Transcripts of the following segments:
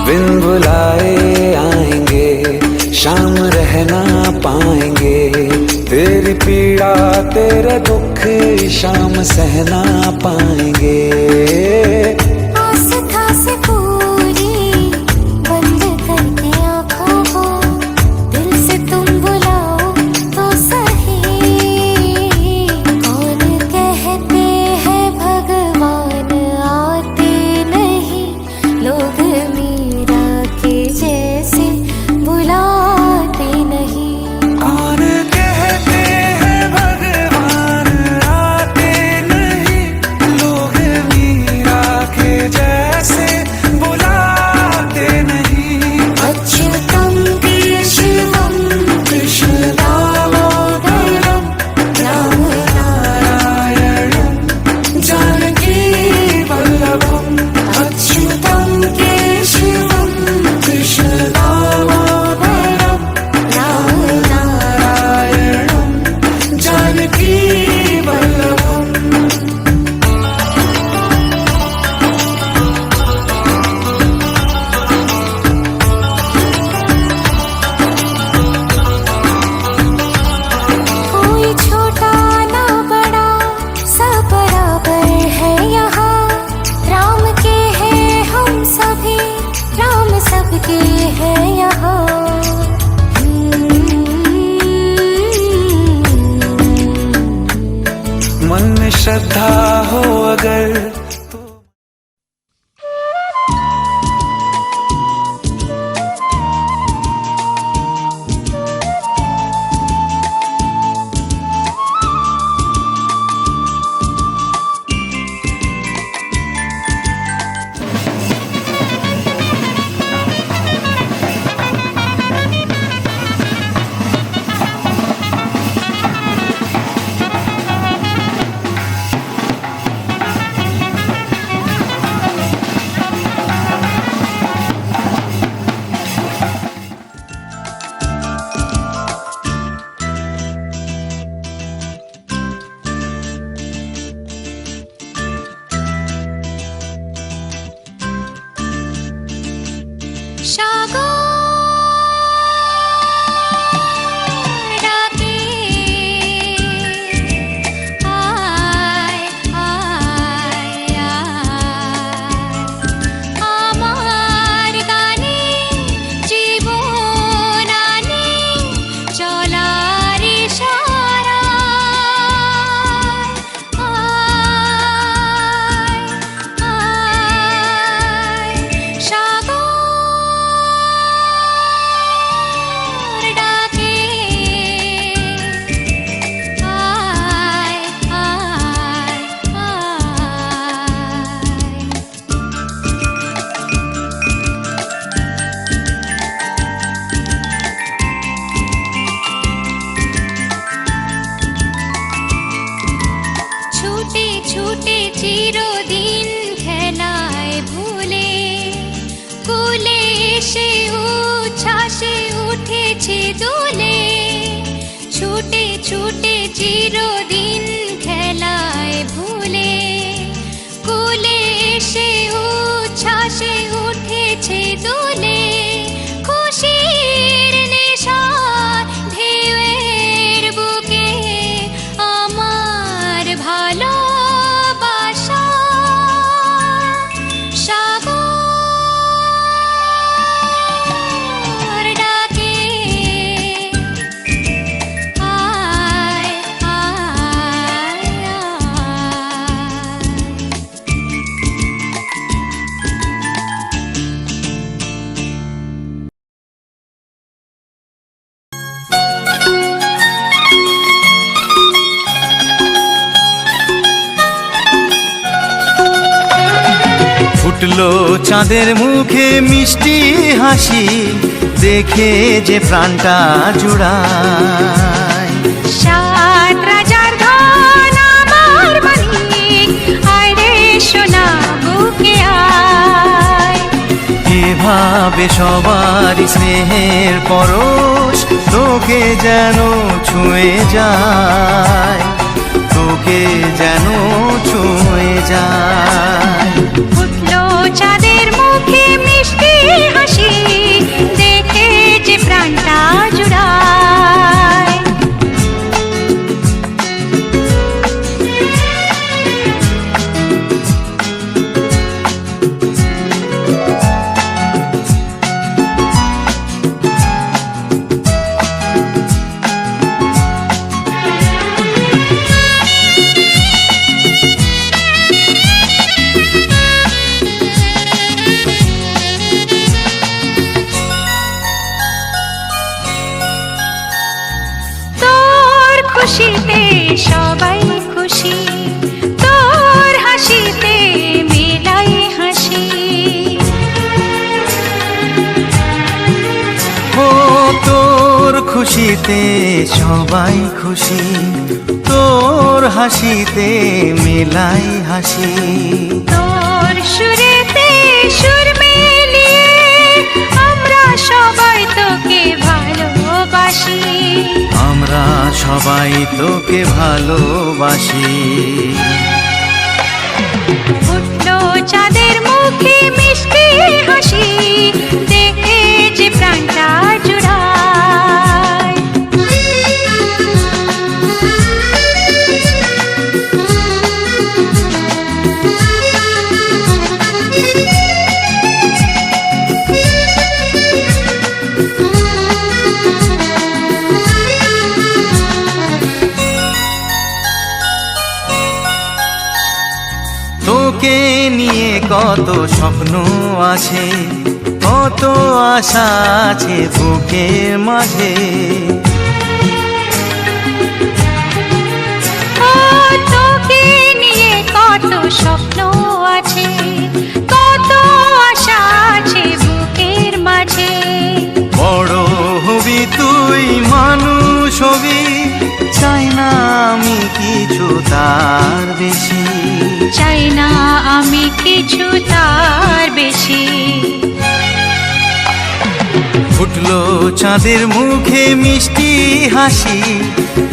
बिन बुलाए आएंगे, शाम रहना पाएंगे। तेरी पीड़ा तेरे दुख शाम सहना पाएंगे। आस्था से पूरी बंद करके आँखों को दिल से तुम बुलाओ तो सही। कौन कहते हैं भगवान आते नहीं, लोग मीरा के जैसे बुलाते नहीं। कौन कहते हैं भगवान आते नहीं, लोग मीरा के जैसे बुलाते नहीं। अच्युतं केशवं कृष्णदामोदरं राम नारायणं जानकी वल्लभम्। अच्युतं केशवं कृष्णदामोदरं राम नारायणं जानकी वल्लभम्। कोई छोटा ना बड़ा सब बराबर है यहाँ। राम के हैं हम सभी, राम सबके हैं यहाँ। मन में श्रद्धा हो अगर तो সাগর ডাকে আয় আয় আয়, আমার গানে জীবন আনে চলার ইশারায়। আয় আয় সাগর ডাকে আয় আয় আয়। ছুটে ছুটে চিরদিন খেলায় ভুলে কুলে এসে উচ্ছ্বাসে উঠেছে দোলে। ছুটে ছুটে চিরদিন খেলায় ভুলে কুলে এসে উচ্ছ্বাসে উঠেছে দোলে। খুশির নেশায় ঢেউয়ের বুকে আমার ভালোবাসা। সাগর ডাকে আয় আয় ফুটলো চাঁদের মুখে মিষ্টি হাসি, দেখে যে প্রাণটা জুড়ায়। সাত রাজার ধন আমার মানিক, আয় রে সোনা বুকে আয়। এভাবে সবার স্নেহের পরশ তোকে যেন ছুঁয়ে যায়, তোকে যেন ছুঁয়ে যায়। উঠলো চাঁদের মুখে মিষ্টি হাসি, তোর খুশিতে সবাই খুশি, তোর হাসিতে মেলাই হাসি। তোর সুরেতে সুর মিলিয়ে আমরা সবাই তোকে ভালোবাসি, আমরা সবাই তোকে ভালোবাসি। উঠলো চাঁদের মুখে মিষ্টি হাসি, দেখে যে প্রাণটা জুড়ায়। তোকে নিয়ে কত স্বপ্ন আছে, কত আশা আছে বুকের মাঝে। ও তোকে নিয়ে কত স্বপ্ন আছে, কত আশা আছে বুকের মাঝে। বড় হবি তুই, মানুষ হবি, চাই না আমি কিছু তার বেশি, চাই না আমি কিছু তার বেশি। ফুটলো চাঁদের মুখে মিষ্টি হাসি,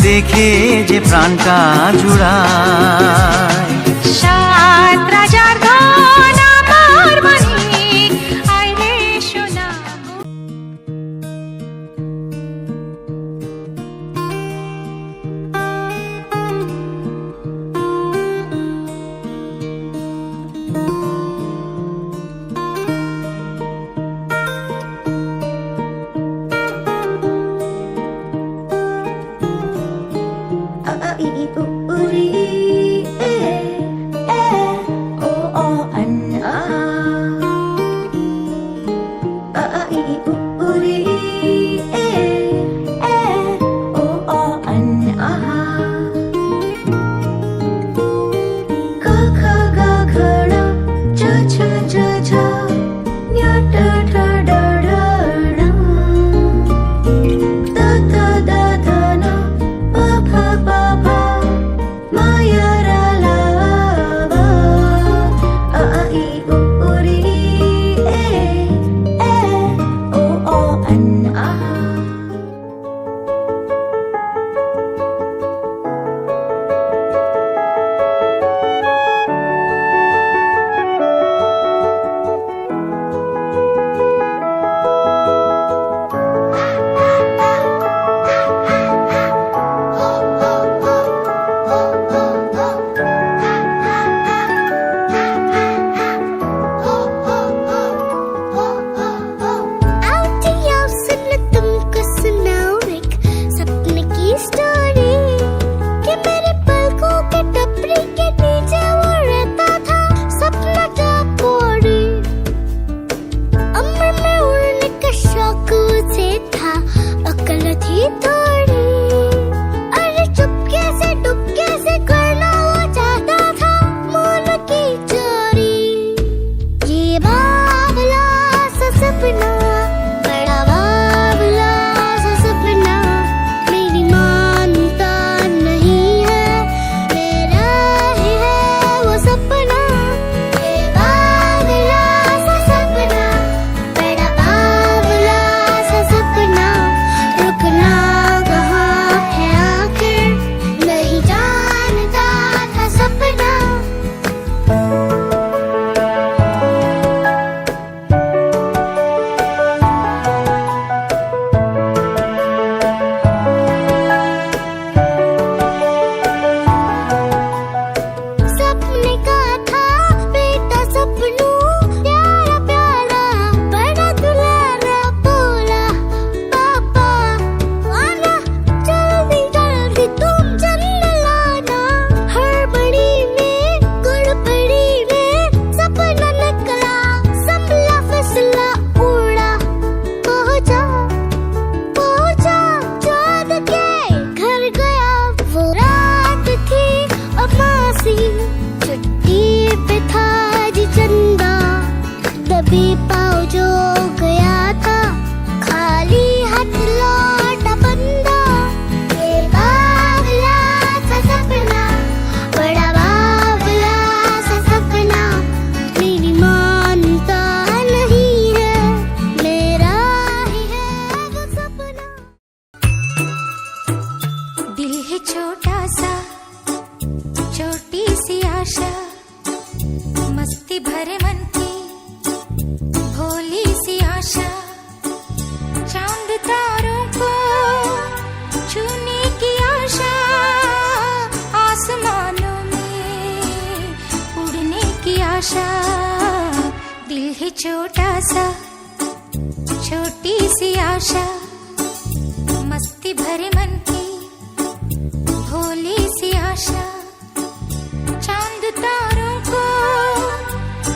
দেখে যে প্রাণটা জুড়ায়। সাত রাজার ধন আমার মানিক, আয় রে সোনা গো। दबी पाँव जो गया था खाली हाथ छोटा सा छोटी सी आशा, मस्ती भरे मन की भोली सी आशा, चांद तारों को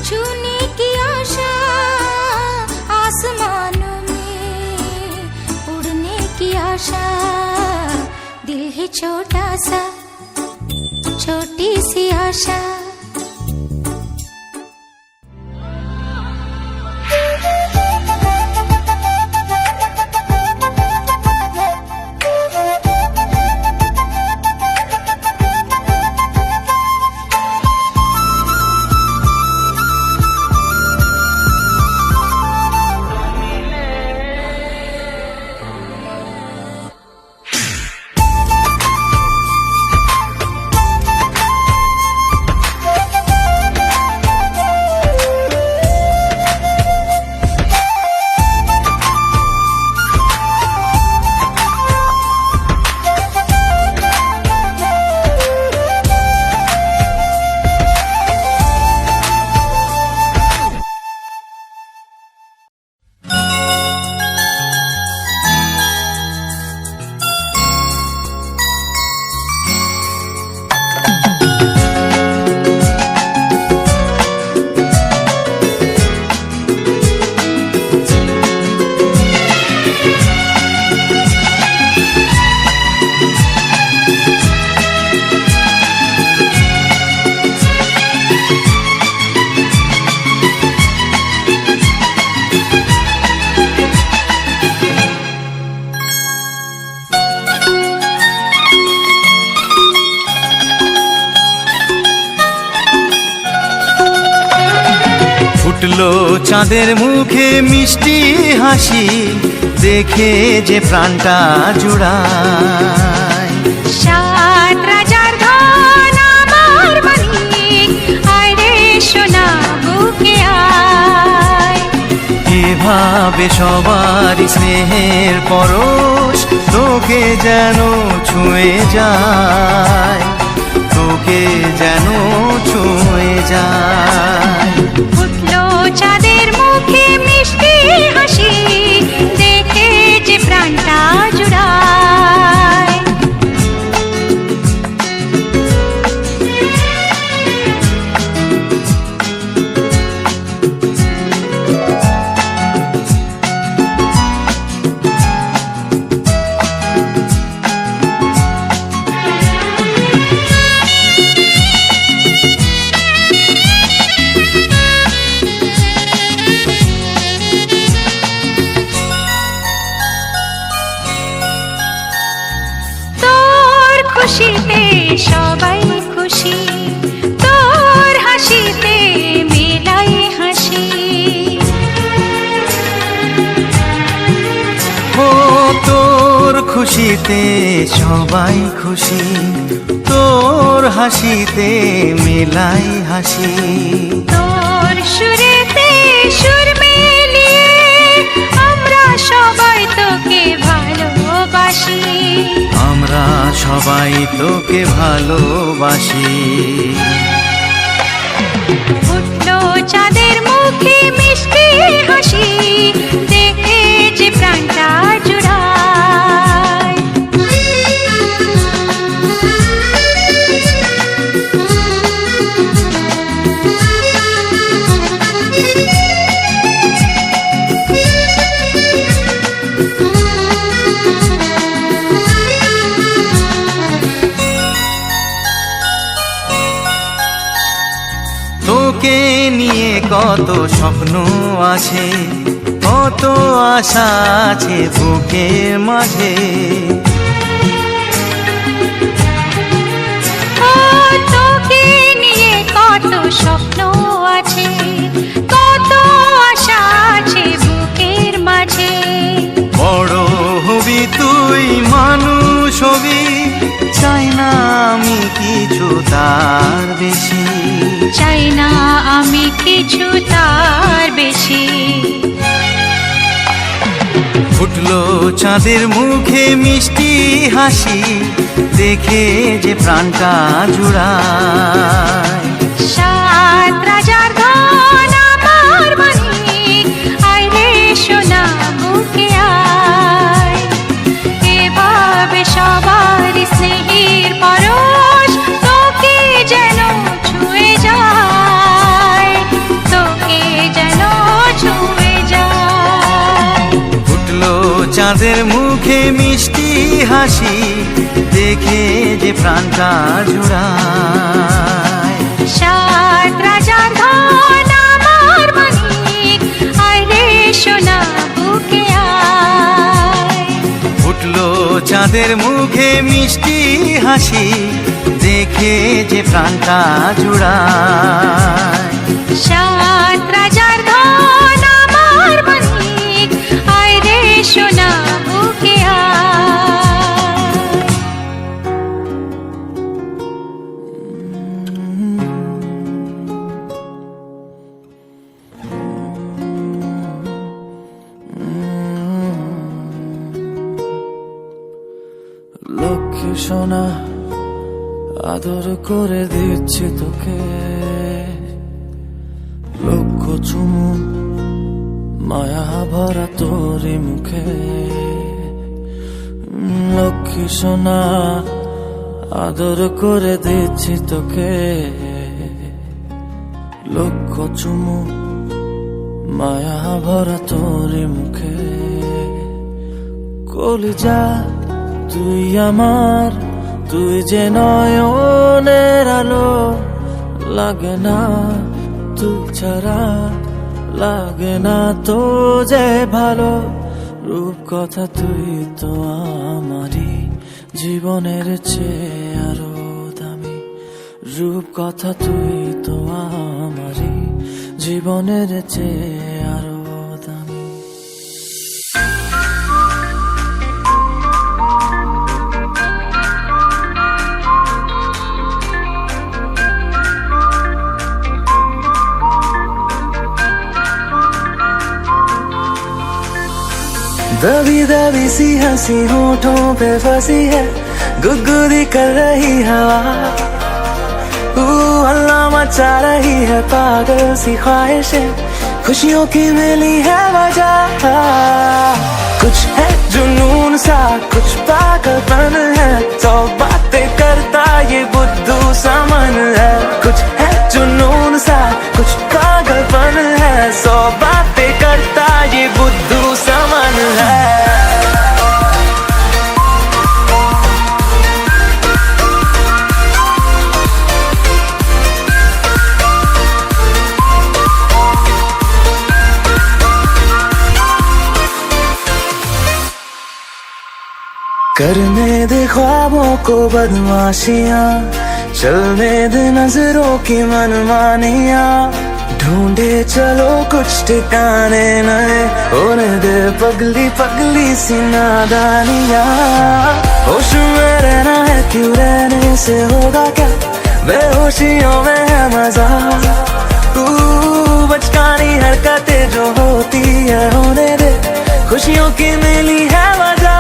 छूने की आशा, आसमानों में उड़ने की आशा। दिल ही छोटा सा छोटी सी आशा। ফুটলো চাঁদের মুখে মিষ্টি হাসি, দেখে যে প্রাণটা জুড়ায়। সাত রাজার ধন আমার মানিক, আয় রে সোনা বুকে আয়। এভাবে সবার স্নেহের পরশ তোকে যেন ছুঁয়ে যায়, তোকে যেন ছুঁয়ে যায়। ফুটলো চাঁদের মুখে মিষ্টি হাসি, দেখে যে প্রাণটা জুড়ায়। খুশিতে সবাই খুশি, তোর হাসিতে মেলাই হাসি। ও তোর খুশিতে সবাই খুশি, তোর হাসিতে মেলাই হাসি। তোর সুরেতে সুর মিলিয়ে আমরা সবাই তোকে ভালোবাসি, আমরা সবাই তোকে ভালোবাসি। ফুটলো চাঁদের মুখে মিষ্টি হাসি, দেখে যে প্রাণটা জুড়ায়। তোকে নিয়ে কত স্বপ্ন আছে, কত আশা আছে বুকের মাঝে। তোকে নিয়ে কত স্বপ্ন আছে, কত আশা আছে বুকের মাঝে। বড় হবি তুই মানুষ হবি, চাই না আমি কিছু তার বেশি, চাই না আমি কিছু তার বেশি। ফুটলো চাঁদের মুখে মিষ্টি হাসি, দেখে যে প্রাণটা জুড়ায়। সাত রাজার ধন আমার মানিক, চাঁদের মুখে মিষ্টি হাসি দেখে যে প্রাণটা জুড়ায়। সাত রাজার ধন আমার মানিক, আয় রে সোনা বুকে আয়। ফুটলো চাঁদের মুখে মিষ্টি হাসি দেখে যে প্রাণটা জুড়ায়। সাত রাজার ধন আমার মানিক, আয় রে সোনা বুকে আয়। লক্ষ্মী সোনা আদর করে দিচ্ছি তোকে, লক্ষ চুমু মায়া ভরা তোরি মুখে। লক্ষ্মী সোনা আদর করে দিচ্ছি তোকে, লক্ষ চুমু মায়া ভরা তোরি মুখে। কলিজা তুই আমার, তুই যে নয়নের আলো, লাগে না তুই ছাড়া, লাগে না তো যে ভালো। রূপ কথা তুই তো আমারই জীবনের চেয়ে আরো দামি, রূপ কথা তুই তো আমারই জীবনের চেয়ে আরো দামি। दबी दबी सी हंसी होठों पे फंसी है, गुदगुदी कर रही हवा। हल्ला मचा रही है पागल सी ख्वाहिशें, खुशियों की मिली है वजह। कुछ है जुनून सा, कुछ पागलपन है, सौ बातें करता ये बुद्धू सा मन है। कुछ है जुनून सा, कुछ पागलपन है, सौ बातें करता ये बुद्धू सा मन है। करने दे ख्वाबों को बदमाशियां, चलने दे नजरों की मनमानियां, ढूंढे चलो कुछ ठिकाने नए, होने दे पगली पगली सी नादानियां। होश में रहना है क्यों, रहने से होगा क्या, बेहोशियों में है मजा। बचकानी हरकतें जो होती है होने दे, खुशियों की मिली है वजह।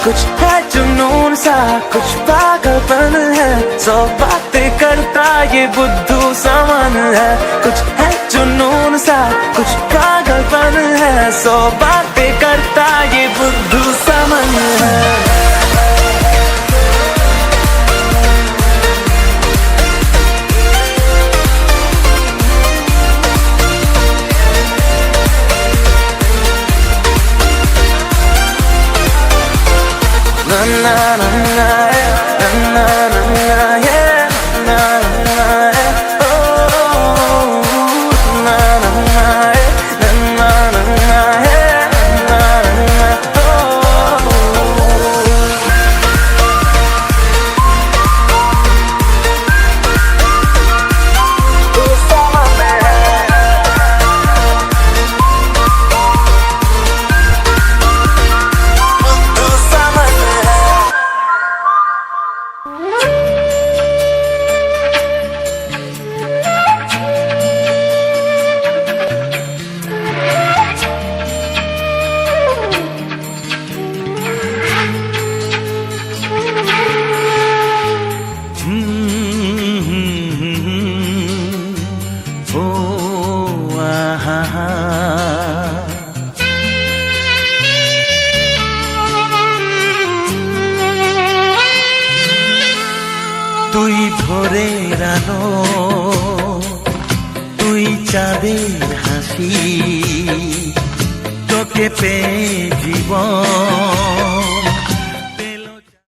कुछ है जुनून सा, कुछ पागलपन है, सौ बातें करता ये बुद्धू सा मन है। कुछ है जुनून सा, कुछ पागलपन है, सौ बातें करता ये बुद्धू सा मन है। Na na na na na na yeah, na na oh na na na na na yeah, na na তুই ভোরের আলো, তুই চাঁদের হাসি, চোখ তোকে পেয়ে জীবন।